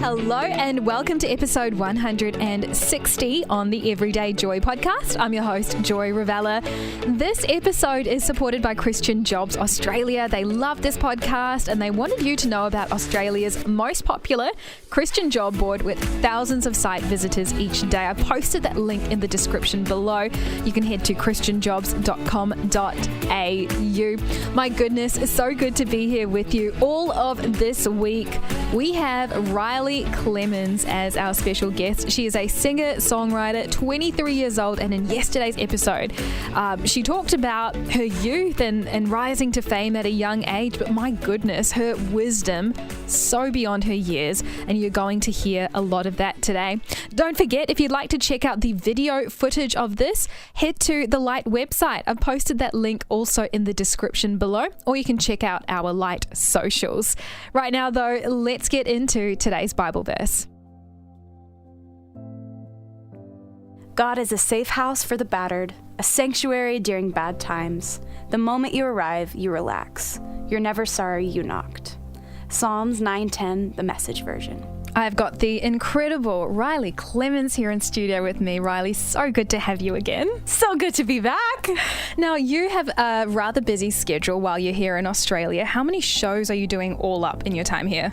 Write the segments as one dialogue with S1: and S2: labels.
S1: Hello and welcome to episode 160 on the Everyday Joy podcast. I'm your host, Joy Ravella. This episode is supported by Christian Jobs Australia. They love this podcast and they wanted you to know about Australia's most popular Christian job board with thousands of site visitors each day. I posted that link in the description below. You can head to christianjobs.com.au. My goodness, it's so good to be here with you. All of this week, we have Riley Clemmons as our special guest. She is a singer-songwriter, 23 years old, and in yesterday's episode, she talked about her youth and rising to fame at a young age, but my goodness, her wisdom so beyond her years, and you're going to hear a lot of that today. Don't forget, if you'd like to check out the video footage of this, head to the Light website. I've posted that link also in the description below, or you can check out our Light socials. Right now, though, let's get into today's Bible verse.
S2: God is a safe house for the battered, a sanctuary during bad times. The moment you arrive, you relax. You're never sorry you knocked. Psalms 9:10, the Message version.
S1: I've got the incredible Riley Clemmons here in studio with me. Riley, so good to have you again.
S2: So good to be back.
S1: Now, you have a rather busy schedule while you're here in Australia. How many shows are you doing all up in your time here?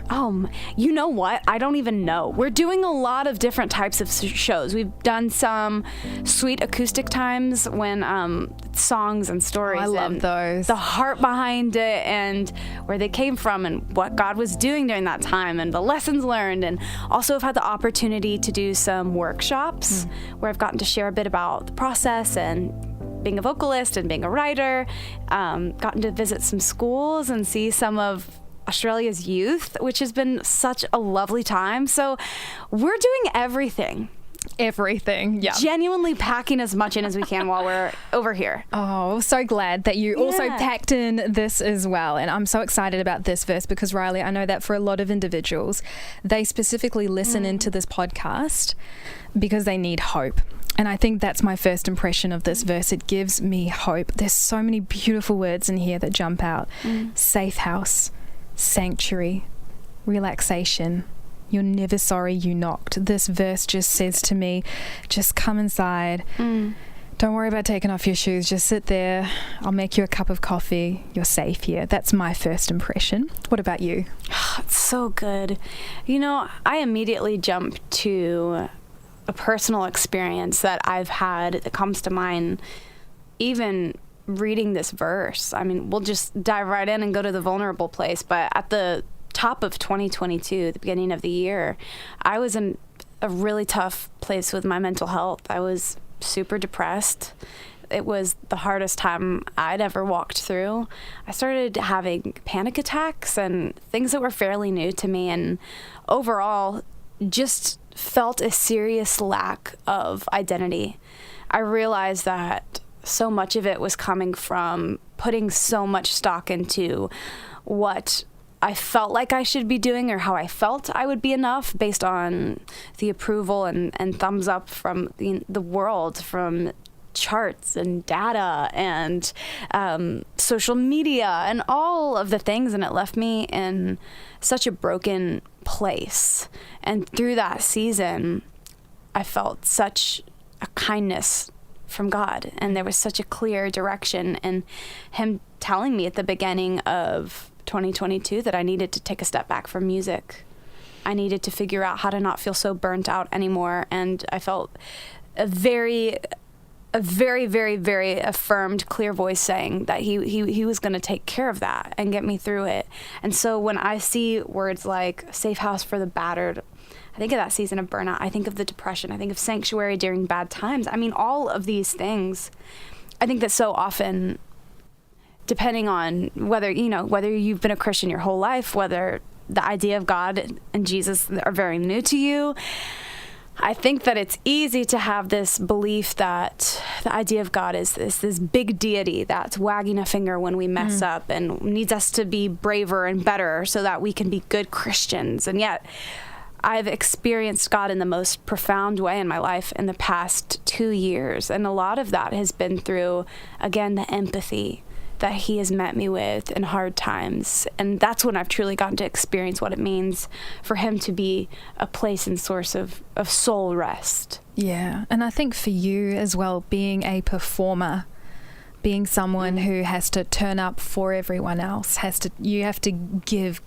S2: You know what? I don't even know. We're doing a lot of different types of shows. We've done some sweet acoustic times when songs and stories.
S1: I love those.
S2: The heart behind it and where they came from and what God was doing during that time and the lessons learned. And also I've had the opportunity to do some workshops where I've gotten to share a bit about the process and being a vocalist and being a writer, gotten to visit some schools and see some of Australia's youth, which has been such a lovely time. So we're doing everything.
S1: Yeah.
S2: Genuinely packing as much in as we can while we're over here.
S1: Oh, so glad that you also packed in this as well. And I'm so excited about this verse because, Riley, I know that for a lot of individuals, they specifically listen into this podcast because they need hope. And I think that's my first impression of this verse. It gives me hope. There's so many beautiful words in here that jump out. Safe house, sanctuary, relaxation. You're never sorry you knocked. This verse just says to me, just come inside. Don't worry about taking off your shoes. Just sit there. I'll make you a cup of coffee. You're safe here. That's my first impression. What about you?
S2: It's so good. You know, I immediately jump to a personal experience that I've had that comes to mind even reading this verse. I mean, we'll just dive right in and go to the vulnerable place. But at the top of 2022, the beginning of the year, I was in a really tough place with my mental health. I was super depressed. It was the hardest time I'd ever walked through. I started having panic attacks and things that were fairly new to me, and overall just felt a serious lack of identity. I realized that so much of it was coming from putting so much stock into what I felt like I should be doing or how I felt I would be enough based on the approval and thumbs up from the world, from charts and data and social media and all of the things. And it left me in such a broken place. And through that season, I felt such a kindness from God. And there was such a clear direction, and Him telling me at the beginning of 2022 that I needed to take a step back from music. I needed to figure out how to not feel so burnt out anymore. And I felt a very, very, very affirmed, clear voice saying that he was going to take care of that and get me through it. And so when I see words like safe house for the battered, I think of that season of burnout. I think of the depression. I think of sanctuary during bad times. I mean, all of these things. I think that so often, depending on whether you've been a Christian your whole life, whether the idea of God and Jesus are very new to you, I think that it's easy to have this belief that the idea of God is this big deity that's wagging a finger when we mess up and needs us to be braver and better so that we can be good Christians. And yet I've experienced God in the most profound way in my life in the past 2 years. And a lot of that has been through, again, the empathy, that he has met me with in hard times. And that's when I've truly gotten to experience what it means for him to be a place and source of soul rest.
S1: Yeah. And I think for you as well, being a performer, being someone who has to turn up for everyone else, you have to give,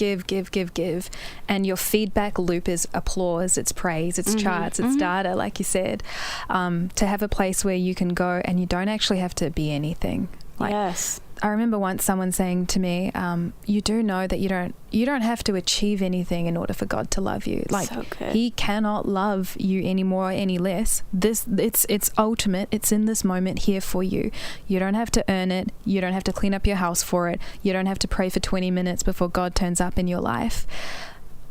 S1: and your feedback loop is applause, it's praise, it's charts, it's data, like you said. To have a place where you can go and you don't actually have to be anything. Like,
S2: yes.
S1: I remember once someone saying to me, you do know that you don't have to achieve anything in order for God to love you. Like,
S2: so good.
S1: he cannot love you any more or any less. It's ultimate. It's in this moment here for you. You don't have to earn it. You don't have to clean up your house for it. You don't have to pray for 20 minutes before God turns up in your life.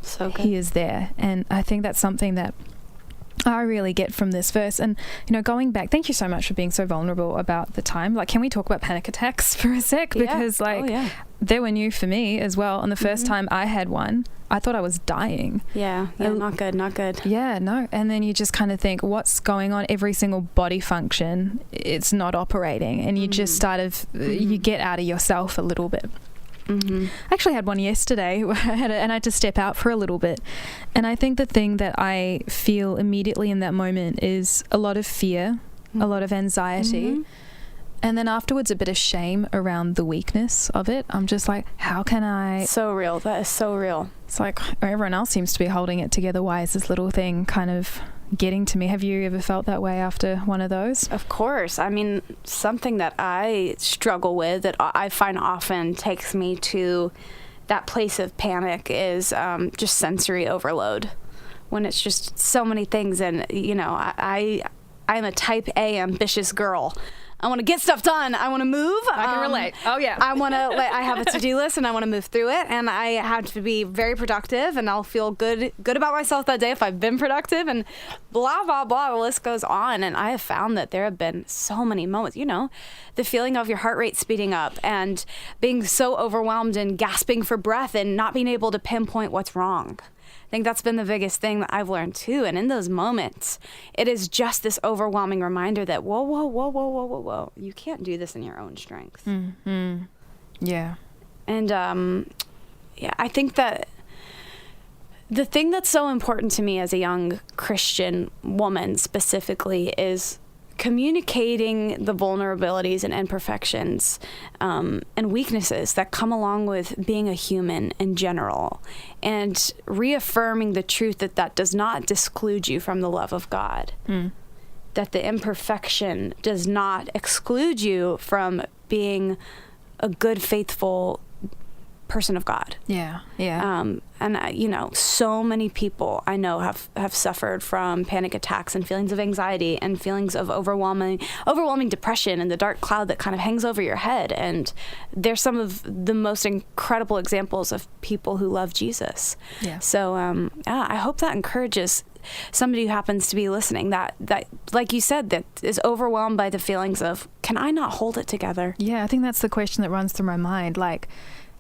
S2: So good.
S1: He is there. And I think that's something that I really get from this verse. And, going back, thank you so much for being so vulnerable about the time. Like, can we talk about panic attacks for a sec? Because they were new for me as well. And the first time I had one, I thought I was dying.
S2: Yeah, not good.
S1: Yeah, no. And then you just kind of think, what's going on? Every single body function, it's not operating. And you just you get out of yourself a little bit. I actually had one yesterday where and I had to step out for a little bit. And I think the thing that I feel immediately in that moment is a lot of fear, a lot of anxiety. And then afterwards, a bit of shame around the weakness of it. I'm just like, how can I...
S2: So real. That is so real.
S1: It's like everyone else seems to be holding it together. Why is this little thing kind of getting to me? Have you ever felt that way after one of those?
S2: Of course. I mean, something that I struggle with that I find often takes me to that place of panic is just sensory overload. When it's just so many things, and I'm a type A ambitious girl. I want to get stuff done. I want to move.
S1: I can relate. Oh, yeah.
S2: I have a to-do list and I want to move through it, and I have to be very productive, and I'll feel good about myself that day if I've been productive, and blah, blah, blah. The list goes on. And I have found that there have been so many moments, the feeling of your heart rate speeding up and being so overwhelmed and gasping for breath and not being able to pinpoint what's wrong. I think that's been the biggest thing that I've learned too. And in those moments, it is just this overwhelming reminder that, whoa, you can't do this in your own strength.
S1: Yeah.
S2: And I think that the thing that's so important to me as a young Christian woman specifically is communicating the vulnerabilities and imperfections and weaknesses that come along with being a human in general, and reaffirming the truth that does not disclude you from the love of God, that the imperfection does not exclude you from being a good, faithful person of God.
S1: Yeah.
S2: And so many people I know have suffered from panic attacks and feelings of anxiety and feelings of overwhelming depression and the dark cloud that kind of hangs over your head. And they're some of the most incredible examples of people who love Jesus. Yeah. So I hope that encourages somebody who happens to be listening that like you said, that is overwhelmed by the feelings of, can I not hold it together?
S1: Yeah, I think that's the question that runs through my mind. Like,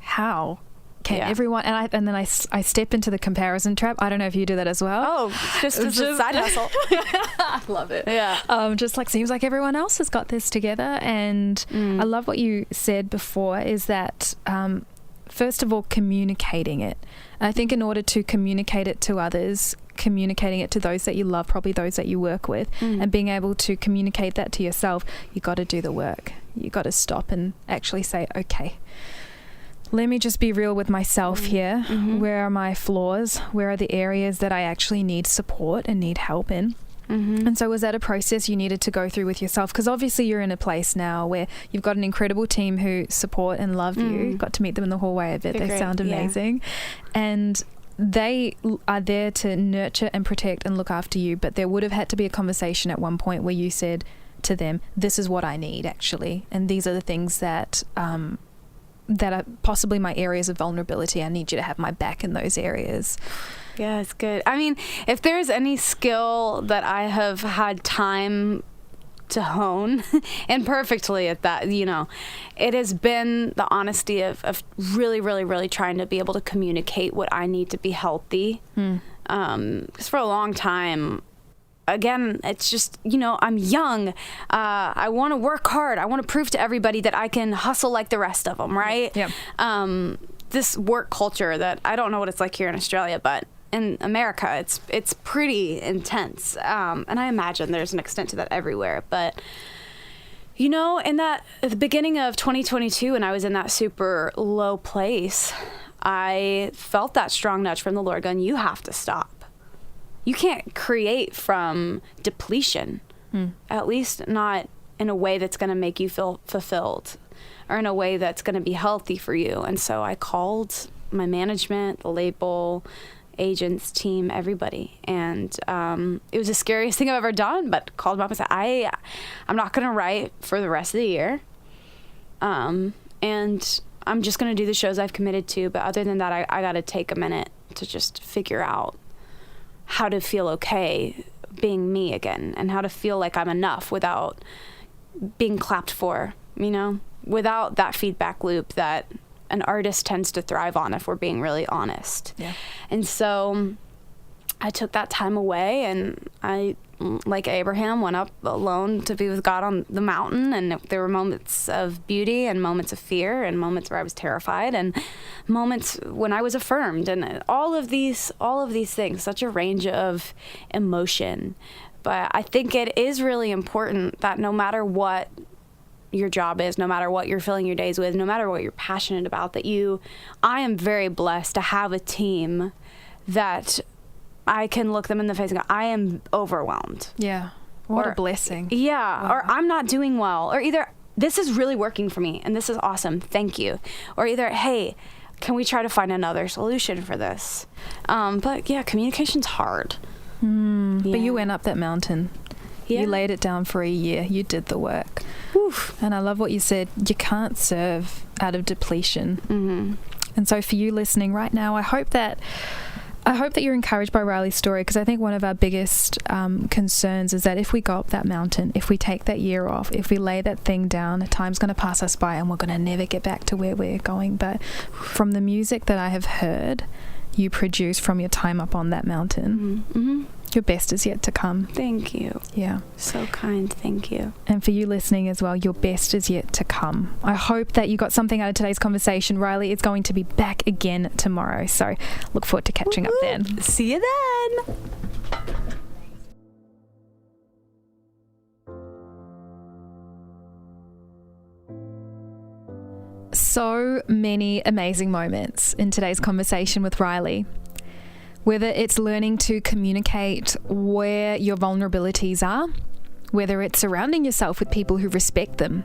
S1: how can everyone, and then I step into the comparison trap. I don't know if you do that as well.
S2: Oh, just as a side hustle.
S1: I love it. Yeah. Just like, seems like everyone else has got this together. And I love what you said before is that, first of all, communicating it. I think in order to communicate it to others, communicating it to those that you love, probably those that you work with, and being able to communicate that to yourself, you got to do the work. You got to stop and actually say, okay, let me just be real with myself here. Where are my flaws? Where are the areas that I actually need support and need help in? And so was that a process you needed to go through with yourself? Because obviously you're in a place now where you've got an incredible team who support and love you. Got to meet them in the hallway a bit. They sound amazing. And they are there to nurture and protect and look after you. But there would have had to be a conversation at one point where you said to them, this is what I need actually. And these are the things that are possibly my areas of vulnerability. I need you to have my back in those areas.
S2: Yeah, it's good. I mean, if there's any skill that I have had time to hone imperfectly at that, it has been the honesty of really, really, really trying to be able to communicate what I need to be healthy. Because for a long time, again, it's just, I'm young. I want to work hard. I want to prove to everybody that I can hustle like the rest of them, right?
S1: Yeah.
S2: This work culture that I don't know what it's like here in Australia, but in America, it's pretty intense. And I imagine there's an extent to that everywhere. But, at the beginning of 2022, when I was in that super low place, I felt that strong nudge from the Lord going, you have to stop. You can't create from depletion, at least not in a way that's going to make you feel fulfilled or in a way that's going to be healthy for you. And so I called my management, the label, agents, team, everybody. And it was the scariest thing I've ever done, but called them up and said, I'm not going to write for the rest of the year. And I'm just going to do the shows I've committed to. But other than that, I got to take a minute to just figure out how to feel okay being me again and how to feel like I'm enough without being clapped for, without that feedback loop that an artist tends to thrive on if we're being really honest.
S1: Yeah.
S2: And so I took that time away, and I, like Abraham, went up alone to be with God on the mountain. And there were moments of beauty and moments of fear and moments where I was terrified and moments when I was affirmed, and all of these things, such a range of emotion. But I think it is really important that no matter what your job is, no matter what you're filling your days with, no matter what you're passionate about, I am very blessed to have a team that I can look them in the face and go, I am overwhelmed.
S1: Yeah. What a blessing.
S2: Yeah.
S1: Wow.
S2: Or I'm not doing well. Or either this is really working for me and this is awesome. Thank you. Or either, hey, can we try to find another solution for this? But yeah, communication's hard.
S1: Yeah. But you went up that mountain.
S2: Yeah.
S1: You laid it down for a year. You did the work.
S2: Oof.
S1: And I love what you said. You can't serve out of depletion.
S2: Mm-hmm.
S1: And so for you listening right now, I hope that you're encouraged by Riley's story, because I think one of our biggest concerns is that if we go up that mountain, if we take that year off, if we lay that thing down, time's going to pass us by and we're going to never get back to where we're going. But from the music that I have heard you produce from your time up on that mountain, your best is yet to come.
S2: Thank you.
S1: Yeah.
S2: So kind. Thank you.
S1: And for you listening as well, your best is yet to come. I hope that you got something out of today's conversation. Riley is going to be back again tomorrow, so look forward to catching up then.
S2: See you then.
S1: So many amazing moments in today's conversation with Riley. Whether it's learning to communicate where your vulnerabilities are, whether it's surrounding yourself with people who respect them,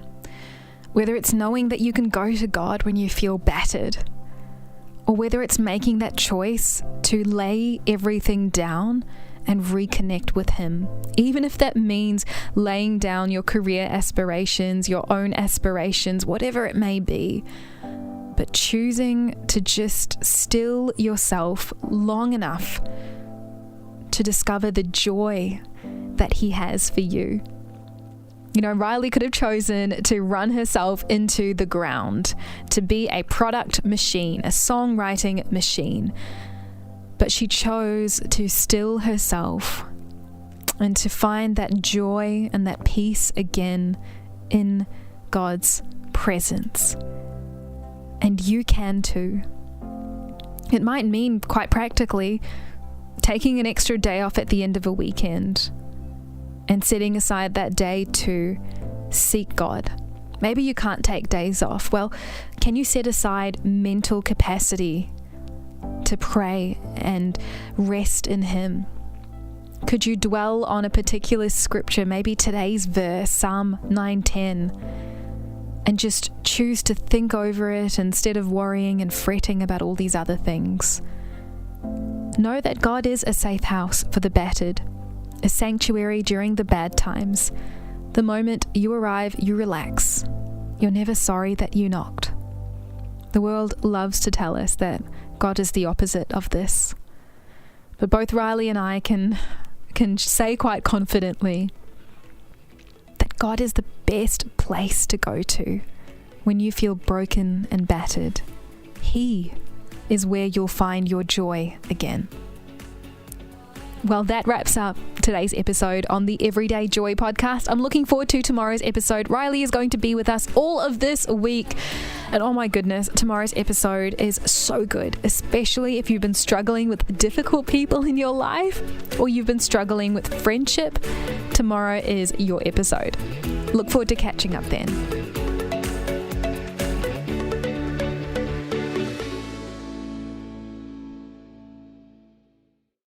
S1: whether it's knowing that you can go to God when you feel battered, or whether it's making that choice to lay everything down and reconnect with Him, even if that means laying down your career aspirations, your own aspirations, whatever it may be. But choosing to just still yourself long enough to discover the joy that He has for you. Riley could have chosen to run herself into the ground, to be a product machine, a songwriting machine. But she chose to still herself and to find that joy and that peace again in God's presence. And you can too. It might mean, quite practically, taking an extra day off at the end of a weekend and setting aside that day to seek God. Maybe you can't take days off. Well, can you set aside mental capacity to pray and rest in Him? Could you dwell on a particular scripture, maybe today's verse, Psalm 9:10, and just choose to think over it instead of worrying and fretting about all these other things? Know that God is a safe house for the battered, a sanctuary during the bad times. The moment you arrive, you relax. You're never sorry that you knocked. The world loves to tell us that God is the opposite of this. But both Riley and I can say quite confidently that God is the best place to go to when you feel broken and battered. He is where you'll find your joy again. Well, that wraps up today's episode on the Everyday Joy podcast. I'm looking forward to tomorrow's episode. Riley is going to be with us all of this week. And oh my goodness, tomorrow's episode is so good, especially if you've been struggling with difficult people in your life or you've been struggling with friendship. Tomorrow is your episode. Look forward to catching up then.